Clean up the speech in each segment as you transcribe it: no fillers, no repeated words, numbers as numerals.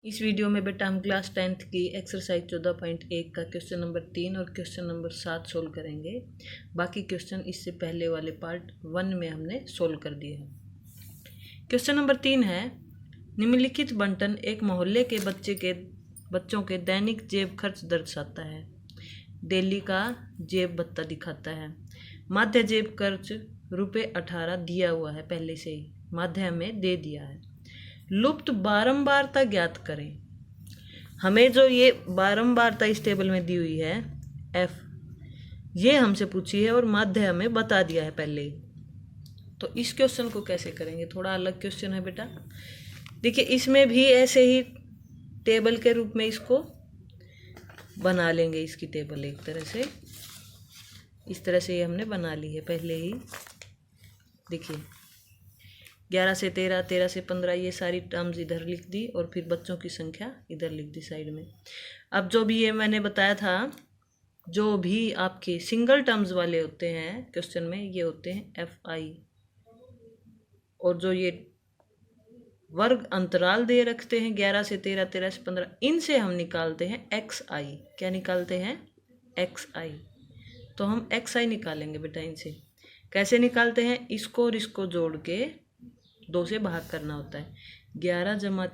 इस वीडियो में बेटा हम क्लास 10th की एक्सरसाइज 14.1 का क्वेश्चन नंबर 3 और क्वेश्चन नंबर 7 सोल्व करेंगे। बाकी क्वेश्चन इससे पहले वाले पार्ट 1 में हमने सोल्व कर दिए हैं। क्वेश्चन नंबर 3 है, निम्नलिखित बंटन एक मोहल्ले के बच्चों के दैनिक जेब खर्च दर्शाता है। डेली का जेब भत्ता दिखाता है। माध्य जेब खर्च ₹18 दिया हुआ है, पहले से ही माध्य हमें दे दिया है। लुप्त बारंबारता ज्ञात करें। हमें जो ये बारंबारता इस टेबल में दी हुई है F, ये हमसे पूछी है और माध्य हमें बता दिया है पहले ही। तो इस क्वेश्चन को कैसे करेंगे, थोड़ा अलग क्वेश्चन है बेटा। देखिए इसमें भी ऐसे ही टेबल के रूप में इसको बना लेंगे। इसकी टेबल एक तरह से इस तरह से ये हमने बना ली है पहले ही। देखिए 11 से 13, 13 से 15, ये सारी टर्म्स इधर लिख दी और फिर बच्चों की संख्या इधर लिख दी साइड में। अब जो भी ये मैंने बताया था, जो भी आपके सिंगल टर्म्स वाले होते हैं क्वेश्चन में, ये होते हैं FI, और जो ये वर्ग अंतराल दे रखते हैं 11 से 13, 13 से 15, इनसे हम निकालते हैं XI। क्या निकालते हैं? XI। तो हम XI निकालेंगे बेटा इनसे। कैसे निकालते हैं? इसको और इसको जोड़ के 2 से भाग करना होता है। 11 +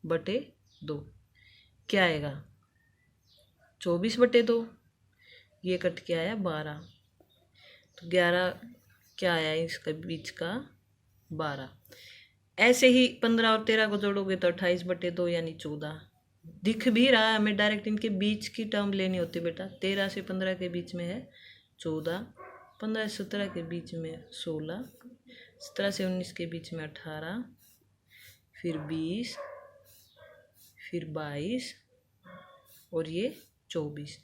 13/2 क्या आएगा? 24/2। ये कट के आया 12। तो 11 क्या आया इसका बीच का? 12। ऐसे ही 15 और 13 को जोड़ोगे तो 28/2 यानी 14। दिख भी रहा है, हमें डायरेक्ट इनके बीच की टर्म लेनी होती है बेटा। 13 से 15 के बीच में है 14, 15 से 17 के बीच में 16, 17 से 19 के बीच में 18, फिर 20, फिर 22 और ये 24।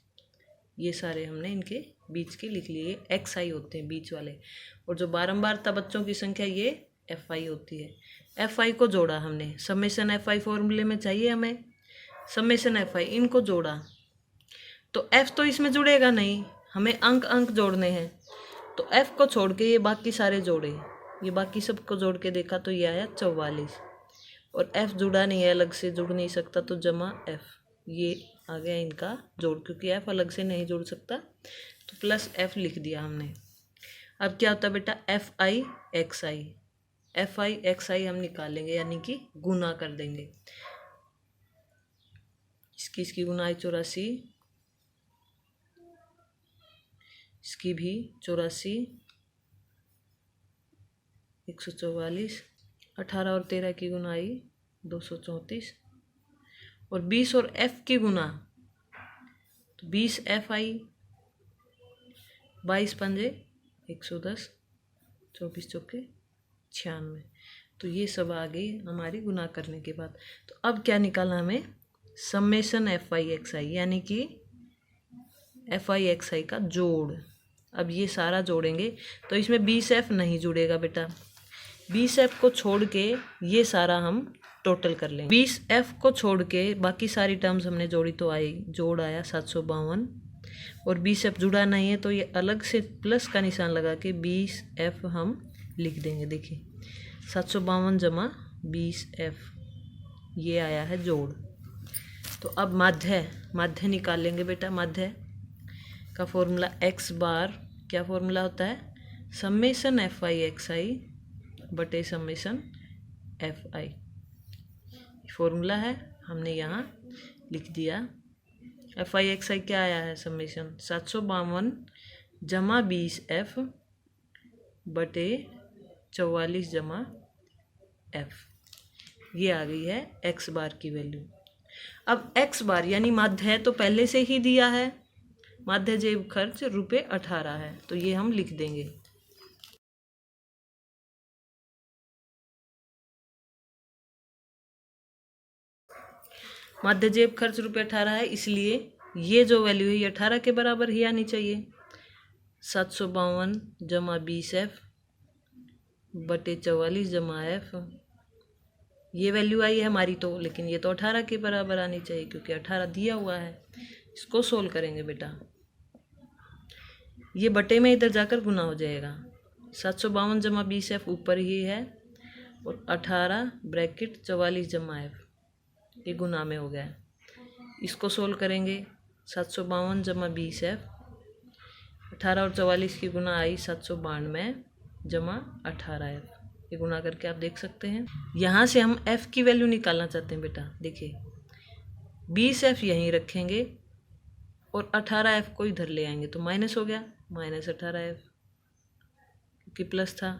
ये सारे हमने इनके बीच के लिख लिए। XI होते हैं बीच वाले। और जो बारंबारता बच्चों की संख्या, ये FI होती है। FI को जोड़ा हमने, समेशन FI फॉर्मूले में चाहिए हमें। समेशन FI, इनको जोड़ा तो F तो इसमें जुड़ेगा नहीं, हमें अंक अंक जोड़ने हैं। तो F को छोड़ के ये बाकी सारे जोड़े, ये बाकी सबको जोड़ के देखा तो ये आया 44। और F जुड़ा नहीं है, अलग से जुड़ नहीं सकता, तो जमा F, ये आ गया इनका जोड़, क्योंकि F अलग से नहीं जुड़ सकता, तो प्लस F लिख दिया हमने। अब क्या होता है बेटा? FI XI। FI XI हम निकालेंगे, यानी कि गुना कर देंगे। इसकी गुना 84, इसकी भी 84, 144, 18 और 13 की गुना आई 234, और 20 और F की गुना तो 20 FI, 22 पंजे 110, 24 चौके 96। तो ये सब आ गई हमारी गुना करने के बाद। तो अब क्या निकालना हमें? समेशन FI XI, यानी कि FI XI का जोड़। अब ये सारा जोड़ेंगे तो इसमें 20F नहीं जुड़ेगा बेटा। 20F को छोड़ के ये सारा हम टोटल कर लेंगे। 20F को छोड़ के बाकी सारी टर्म्स हमने जोड़ी तो आई, जोड़ आया 752, और 20F जुड़ा नहीं है तो ये अलग से प्लस का निशान लगा के 20F हम लिख देंगे। देखिए 752 जमा 20F, ये आया है जोड़। तो अब माध्य निकालेंगे बेटा। माध्य का फॉर्मूला X बार, क्या फॉर्मूला होता है? समेशन FI XI बटे समेशन FI, फॉर्मूला है, हमने यहाँ लिख दिया। FI XI क्या आया है? समेशन 752 जमा 20F बटे 44 जमा F, ये आ गई है X बार की वैल्यू। अब X बार यानी माध्य तो पहले से ही दिया है, माध्य जेब खर्च ₹18 है, तो ये हम लिख देंगे। माध्य जेब खर्च ₹18 है, इसलिए ये जो वैल्यू है ये 18 के बराबर ही आनी चाहिए। 752 जमा 20F बटे 44 जमा F, ये वैल्यू आई है हमारी तो, लेकिन ये तो 18 के बराबर आनी चाहिए क्योंकि 18 दिया हुआ है। इसको सोल्व करेंगे बेटा। ये बटे में इधर जाकर गुना हो जाएगा। 752 जमा 20F ऊपर ही है, और 18 ब्रैकेट 44 जमा F, ये गुना में हो गया है। इसको सोल्व करेंगे 752 जमा 20f, 18 और 44 की गुना आई 792 जमा 18f। ये गुना करके आप देख सकते हैं। यहाँ से हम f की वैल्यू निकालना चाहते हैं बेटा। देखिए 20f यहीं रखेंगे और 18f को इधर ले आएंगे तो माइनस हो गया, -18f क्योंकि प्लस था,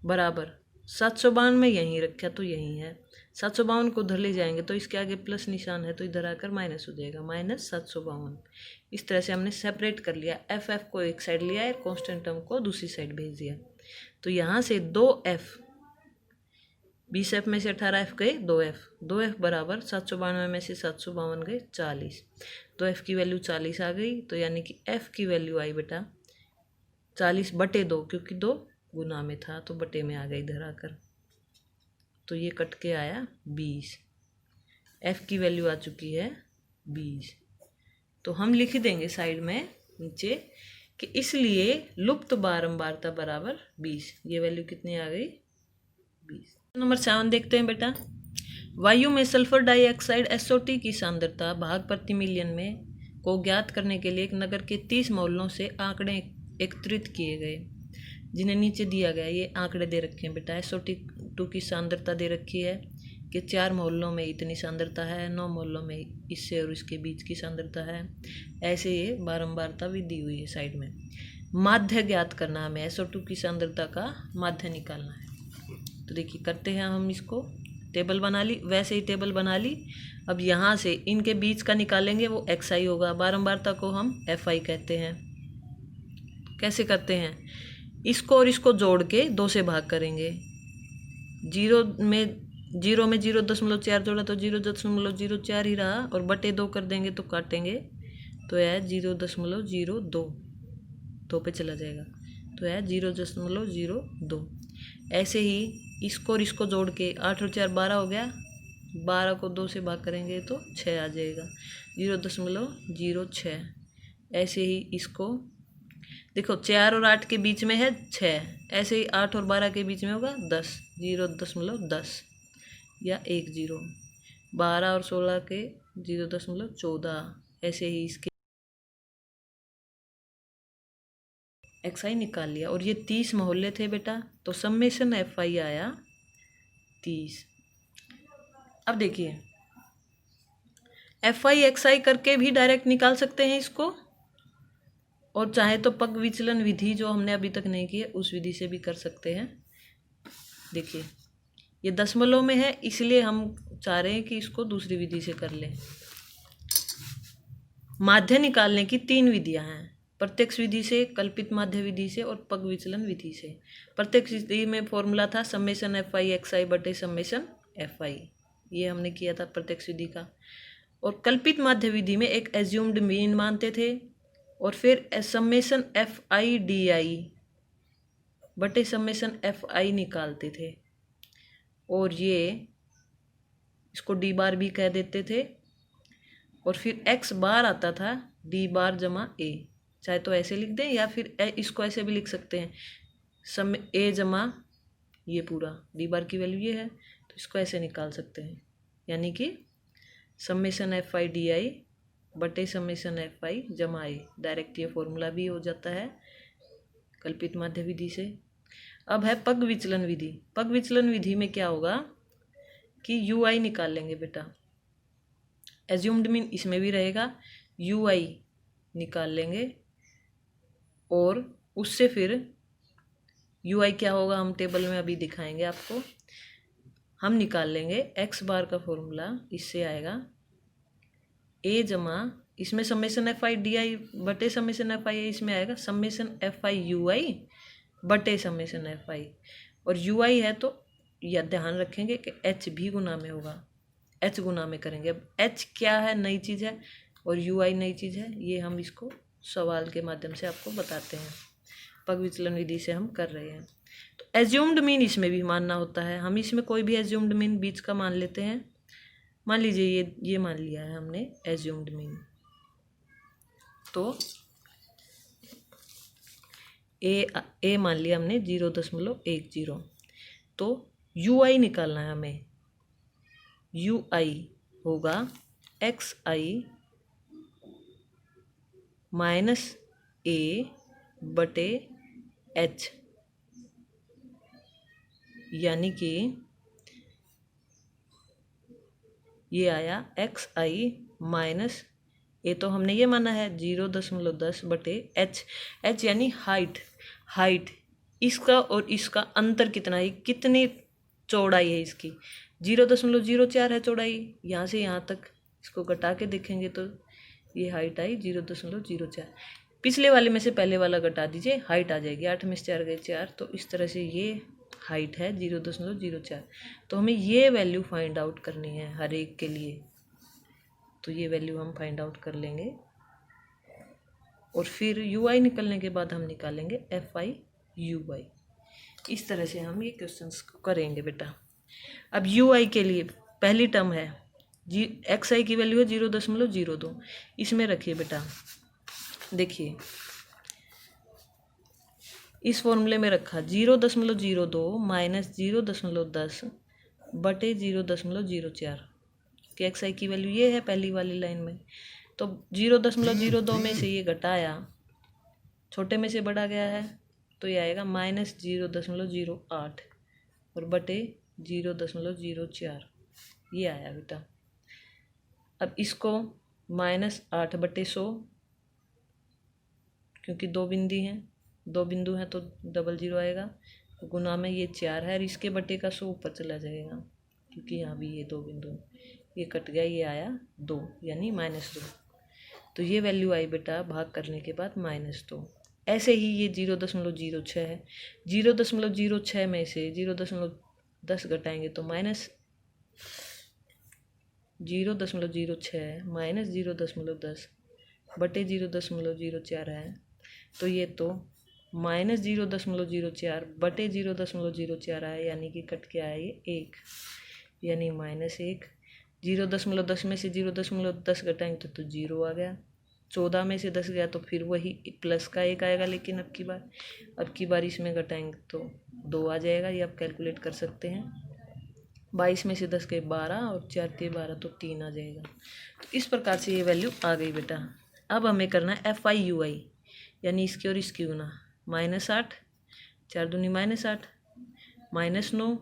बराबर 752 यहीं रखा तो यहीं है, 752 को उधर ले जाएंगे तो इसके आगे प्लस निशान है तो इधर आकर माइनस हो जाएगा, -752। इस तरह से हमने सेपरेट कर लिया, एफ को एक साइड लिया है, कांस्टेंट टर्म को दूसरी साइड भेज दिया। तो यहाँ से 2f, 20f में से 18f गए 2f बराबर 792 में से 752 गए 40, तो f की वैल्यू 40 आ गई। तो यानी कि f की वैल्यू आई बेटा 40/2, क्योंकि 2 गुना में था तो बटे में आ गई इधर आकर, तो ये कट के आया 20। f की वैल्यू आ चुकी है 20। तो हम लिख देंगे साइड में नीचे कि इसलिए लुप्त बारंबारता बराबर 20। ये वैल्यू कितनी आ गई 20। नंबर 7 देखते हैं बेटा। वायु में सल्फर डाइऑक्साइड SO2 की सांद्रता भाग प्रति मिलियन में को ज्ञात करने के लिए एक नगर के 30 मोहल्लों से आंकड़े एकत्रित किए गए, जिन्हें नीचे दिया गया। ये आंकड़े दे रखे हैं बेटा। SO2 की सांद्रता दे रखी है कि 4 मोहल्लों में इतनी सांद्रता है, 9 मोहल्लों में इससे और इसके बीच की सांद्रता है, ऐसे ये बारंबारता भी दी हुई है साइड में। माध्य ज्ञात करना हमें, SO2 की सांद्रता का माध्य निकालना है। तो देखिए करते हैं हम, इसको टेबल बना ली, वैसे ही टेबल बना ली। अब यहाँ से इनके बीच का निकालेंगे, वो XI होगा। बारंबारता को हम FI कहते हैं। कैसे करते हैं, इसको और इसको जोड़ के 2 से भाग करेंगे। 0 में 0.4 जोड़ा तो 0.04 ही रहा, और बटे 2 कर देंगे तो काटेंगे तो है 0.02, 2 पे चला जाएगा तो है 0.02। ऐसे ही इसको और इसको जोड़ के 8 और 4 12 हो गया, 12 को 2 से भाग करेंगे तो 6 आ जाएगा, 0.06। ऐसे ही इसको देखो 4 और 8 के बीच में है 6, ऐसे ही 8 और 12 के बीच में होगा 10, 0.10 या 10। 12 और 16 के 0.14। ऐसे ही इसके XI निकाल लिया। और ये 30 मोहल्ले थे बेटा, तो समेशन FI आया 30। अब देखिए FI XI करके भी डायरेक्ट निकाल सकते हैं इसको, और चाहे तो पग विचलन विधि जो हमने अभी तक नहीं की है उस विधि से भी कर सकते हैं। देखिए ये दशमलव में है, इसलिए हम चाह रहे हैं कि इसको दूसरी विधि से कर लें। माध्य निकालने की 3 विधियां हैं, प्रत्यक्ष विधि से, कल्पित माध्य विधि से और पग विचलन विधि से। प्रत्यक्ष विधि में फॉर्मूला था समेशन FI XI बटे समेशन FI, ये हमने किया था प्रत्यक्ष विधि का। और कल्पित माध्य विधि में एक एज्यूम्ड मीन मानते थे, और फिर समेशन FI DI बटे समेशन FI निकालते थे, और ये इसको D बार भी कह देते थे। और फिर X बार आता था D बार जमा A, चाहे तो ऐसे लिख दें या फिर इसको ऐसे भी लिख सकते हैं, समय A जमा ये पूरा D बार की वैल्यू ये है, तो इसको ऐसे निकाल सकते हैं, यानी कि समेशन FI DI बटे समेशन FI जमा A। डायरेक्ट ये फॉर्मूला भी हो जाता है कल्पित माध्य विधि से। अब है पग विचलन विधि। पग विचलन विधि में क्या होगा कि UI निकाल लेंगे बेटा, एज्यूम्ड मीन इसमें भी रहेगा, UI निकाल लेंगे, और उससे फिर UI क्या होगा हम टेबल में अभी दिखाएंगे आपको। हम निकाल लेंगे X बार का फॉर्मूला, इससे आएगा A जमा इसमें समेशन FI DI बटे समेशन FI, इसमें आएगा समेशन FI UI बटे समेशन FI। और UI है तो यह ध्यान रखेंगे कि H भी गुना में होगा, H गुना में करेंगे। अब H क्या है, नई चीज़ है, और UI नई चीज़ है, ये हम इसको सवाल के माध्यम से आपको बताते हैं। पग विचलन विधि से हम कर रहे हैं। तो एज्यूम्ड मीन इसमें भी मानना होता है, हम इसमें कोई भी एज्यूम्ड मीन बीच का मान लेते हैं। मान लीजिए ये मान लिया है हमने एज्यूम्ड मीन, तो ए मान लिया हमने 0.10, तो UI निकालना है हमें। UI होगा XI माइनस A बटे H, यानी कि ये आया XI माइनस ए, तो हमने ये माना है 0.10 बटे H यानी हाइट इसका और इसका अंतर कितना है, कितनी चौड़ाई है इसकी, 0.04 है चौड़ाई यहाँ से यहाँ तक। इसको घटा के देखेंगे तो ये हाइट आई 0.04। पिछले वाले में से पहले वाला घटा दीजिए, हाइट आ जाएगी, 8 में से 4 गए 4, तो इस तरह से ये हाइट है 0.04। तो हमें ये वैल्यू फाइंड आउट करनी है हर एक के लिए, तो ये वैल्यू हम फाइंड आउट कर लेंगे और फिर UI निकलने के बाद हम निकालेंगे FI UI। इस तरह से हम ये क्वेश्चंस को करेंगे बेटा। अब UI के लिए पहली टर्म है XI की वैल्यू है 0.02, इसमें रखिए बेटा, देखिए इस फॉर्मूले में रखा 0.02 माइनस 0.10 बटे 0.04 कि XI की वैल्यू ये है पहली वाली लाइन में। तो 0.02 में से ये घटाया, छोटे में से बड़ा गया है, तो ये आएगा माइनस 0.08 और बटे 0.04, ये आया बेटा। अब इसको -8 बटे 100, क्योंकि दो बिंदु हैं तो डबल 0 आएगा, गुना में ये 4 है और इसके बटे का 100 ऊपर चला जाएगा, क्योंकि यहाँ भी ये दो बिंदु, ये कट गया, ये आया 2 यानी -2। तो ये वैल्यू आई बेटा भाग करने के बाद -2। ऐसे ही ये 0.06 है, 0.06 में से 0.10 घटाएंगे तो -0.06 माइनस 0.10 बटे 0.04 है, तो ये तो -0.04 बटे 0.04 है, यानी कि कट के आया ये 1, यानी -1। 0.10 में से 0.10 घटाएंगे तो 0 आ गया, 14 में से 10 गया तो फिर वही प्लस का 1 आएगा, लेकिन अब की बार इसमें घटाएंगे तो 2 आ जाएगा, ये आप कैलकुलेट कर सकते हैं। 22 में से 10 गए 12 और 4 के 12 तो 3 आ जाएगा। तो इस प्रकार से ये वैल्यू आ गई बेटा। अब हमें करना है FI UI, यानी इसकी और इसकी गुना, -8, 4 दूनी -8, -9,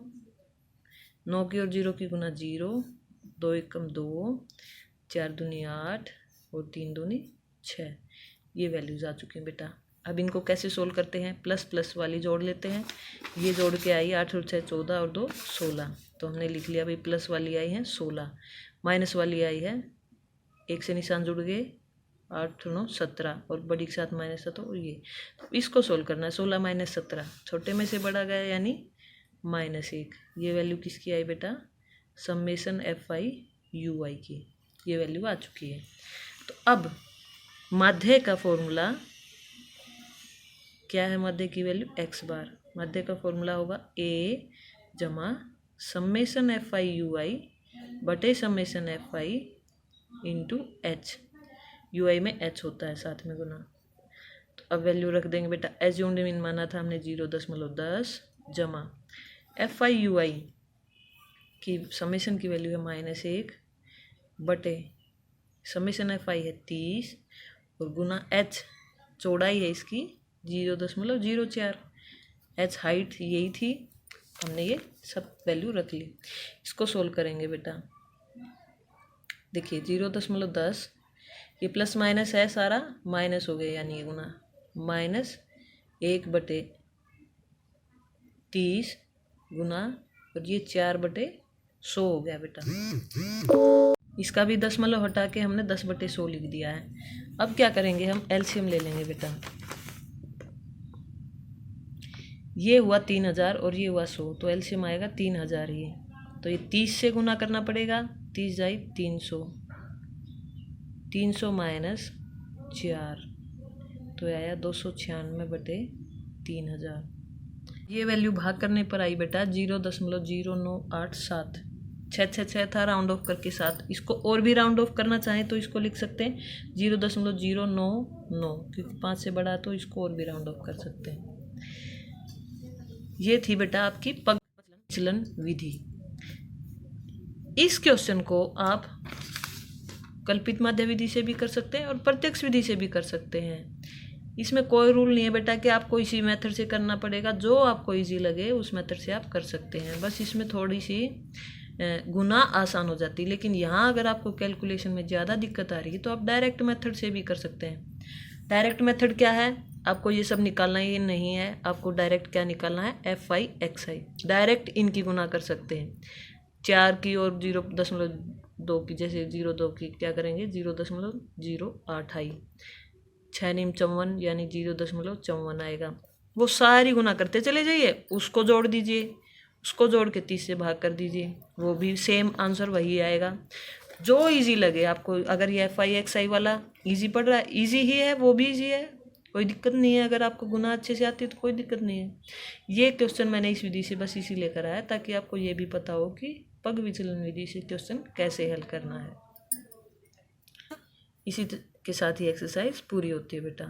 9 की और 0 की गुना 0, 2 एकम 2, 4 दूनी 8 और 3 दूनी 6, ये वैल्यूज़ आ चुकी हैं बेटा। अब इनको कैसे सोल्व करते हैं, प्लस वाली जोड़ लेते हैं, ये जोड़ के आई 8 और 6 14 और 2 16, तो हमने लिख लिया भाई प्लस वाली आई है 16, माइनस वाली आई है 1 से निशान जुड़ गए 8 9 17 और बड़ी के साथ माइनस था, तो ये तो इसको सोल्व करना है। 16 - 17 छोटे में से बड़ा गया यानी -1, ये वैल्यू किसकी आई बेटा, समेशन FI UI की, ये वैल्यू आ चुकी है। तो अब माध्य का फॉर्मूला क्या है, माध्य की वैल्यू x बार, माध्य का फॉर्मूला होगा A जमा समेशन FI UI बटे summation FI into H, UI में H होता है साथ में गुना। तो अब वैल्यू रख देंगे बेटा, एज्यूम्ड मीन माना था हमने 0.10 जमा FI UI की समेशन की वैल्यू है -1 बटे समेशन FI है 30 और गुना H चौड़ाई है इसकी 0.04, H हाइट यही थी, हमने ये सब वैल्यू रख ली। इसको सोल्व करेंगे बेटा, देखिए 0.10 ये प्लस माइनस है, सारा माइनस हो गया, यानी ये गुना -1 बटे 30 गुना और ये 4 बटे 100 हो गया बेटा। इसका भी दशमलव हटा के हमने 10 बटे 100 लिख दिया है। अब क्या करेंगे, हम एलसीएम ले लेंगे बेटा, ये हुआ 3000 और ये हुआ 100, तो एलसीएम आएगा 3000 ही, तो ये 30 से गुना करना पड़ेगा, 30 जाई 300, 300 माइनस 4 तो आया 296 बटे 3000। ये वैल्यू भाग करने पर आई बेटा 0.0987, 6 था राउंड ऑफ करके 7, इसको और भी राउंड ऑफ करना चाहें तो इसको लिख सकते हैं 0.099, क्योंकि 5 से बड़ा तो इसको और भी राउंड ऑफ कर सकते हैं। ये थी बेटा आपकी पग विचलन विधि। इस क्वेश्चन को आप कल्पित माध्य विधि से भी कर सकते हैं और प्रत्यक्ष विधि से भी कर सकते हैं। इसमें कोई रूल नहीं है बेटा कि आपको इसी मेथड से करना पड़ेगा, जो आपको इजी लगे उस मेथड से आप कर सकते हैं। बस इसमें थोड़ी सी गुना आसान हो जाती है, लेकिन यहाँ अगर आपको कैलकुलेशन में ज़्यादा दिक्कत आ रही है तो आप डायरेक्ट मेथड से भी कर सकते हैं। डायरेक्ट मेथड क्या है, आपको ये सब निकालना ही नहीं है, आपको डायरेक्ट क्या निकालना है, FI/XI। डायरेक्ट इनकी गुना कर सकते हैं, 4 की और 0.2 की, जैसे 0.2 की क्या करेंगे 0.085, 6 नीम 54 यानी 0.54 आएगा। वो सारी गुना करते चले जाइए, उसको जोड़ दीजिए, उसको जोड़ के 30 से भाग कर दीजिए, वो भी सेम आंसर वही आएगा। जो इजी लगे आपको, अगर ये FI/XI वाला इजी पड़ रहा है, इजी ही है, वो भी इजी है, कोई दिक्कत नहीं है। अगर आपको गुना अच्छे से आती है तो कोई दिक्कत नहीं है। ये क्वेश्चन मैंने इस विधि से बस इसी लेकर आया ताकि आपको ये भी पता हो कि पग विचलन विधि से क्वेश्चन कैसे हल करना है। इसी के साथ ही एक्सरसाइज पूरी होती है बेटा।